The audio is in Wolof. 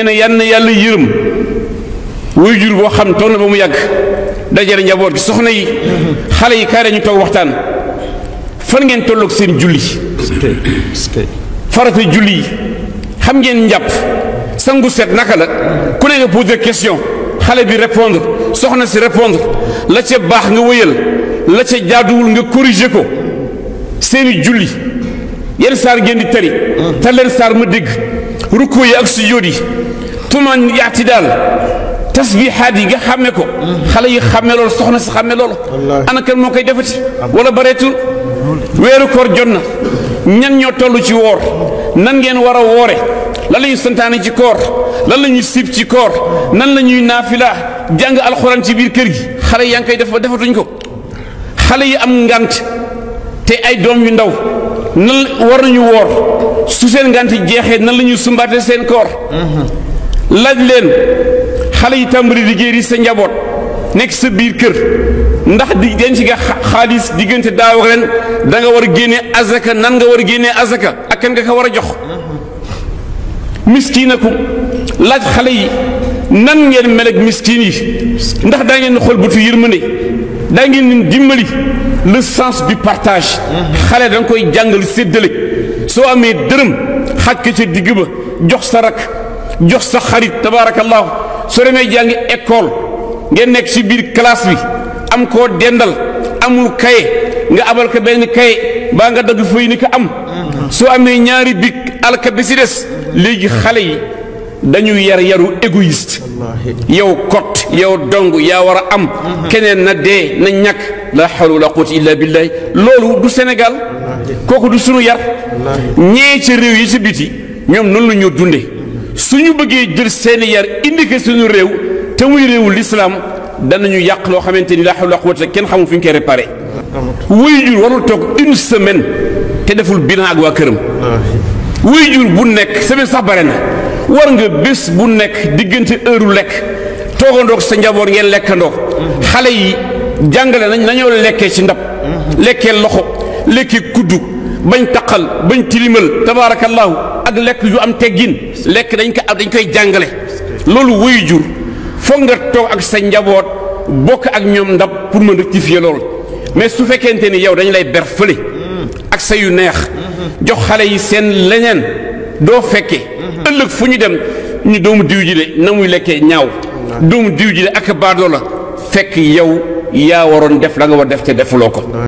ne yàlla yërëm wayjur boo xam toog na ba mu yàgg dajale njaboot gi soxna yi xale yi kaay ñu toog waxtaan fan ngeen tolloog seen julli farata julli yi xam ngeen njàpp sangu set naka la ku ne nga poser question xale bi répondre soxna si répondre la ca baax nga wëyal la ca jaaduwul nga corriger ko seeni julli yenn saar ngeen di tari te leen saar ma dégg rukkoo yi ak sujjóot yi tumaan yaati daal tasbihaat yi nga xàmme ko xale yi xàmme loolu soxna si xàmme loolu ana kan moo koy defati wala bareetul weeru koor jot na ñan ñoo toll ci woor nan ngeen war a woore lan la ñuy santaane ci koor lan la ñuy sib ci koor nan la ñuy naafila jàng alxuraan ci biir kër gi xale yaa ngi koy def ba defatuñ ko xale yi am ngant te ay doom yu ndaw nan war nañu woor su seen ngant jeexee nan la ñuy sumbaate seen koor laaj leen xale yi tàmbali liggéey di sa njaboot nekk sa biir kër ndax di denc nga xaalis diggante daaw ak ren da nga war a génne azaka nan nga war a génne azaka ak kan nga ko war a jox miskiina ku laaj xale yi nan ngeen mel ak miskiin yi ndax daa ngeen xool bëtu yërmande daa ngeen leen dimbali le sens du partage xale da nga koy jàngal séddale soo amee dërëm xaaj ko ca digg ba jox sa rak jox sa xarit tabaarakallahu soo demee jàngi école ngeen nekk ci biir classe bi am koo dendal amul kaye nga abal ko benn kaye baa nga dagg fay ni ko am soo amee ñaari big alka bi si des léegi xale yi dañu yaru égoïste yow kot yow dong yaa war a am keneen na dee na ñàkk la hawla wala quwwata illa billahi loolu du Sénégal kooku du sunu yar ñee ca réew yi ci biti ñoom noonu la ñoo dunde suñu bëggee jël seeni yar indi ko suñu réew te muy réewu l'islam danañu yàq loo xamante ni la hawla wala quwwata kenn xamul fi ñu koy réparé waajur warul toog une semaine te deful bilan ak waa këram waajur bu nekk semaine sax bare na war nga bés bu nekk diggante heure lekk toogandoog sa njaboot ngeen lekkandoo xale yi jàngale nañ nañoo lekkee ci ndab lekkee loxo lekkee kuddu bañ taqal bañ tilimal tabaarakallahu ak lekk yu am teggin lekk dañ koy jàngale loolu waajur foog nga toog ak sa njaboot bokk ak ñoom ndab pour mën rectifier loolu mais su fekkente ni yow dañ lay ber fële ak sa yu neex jox xale yi seen leneen doo fekke ëllëg fu ñu dem ñu doomu diw ji de na muy lekkee ñaaw doomu diw ji de ak baadoo la fekk yow yaa waroon def la nga war def te defuloo ko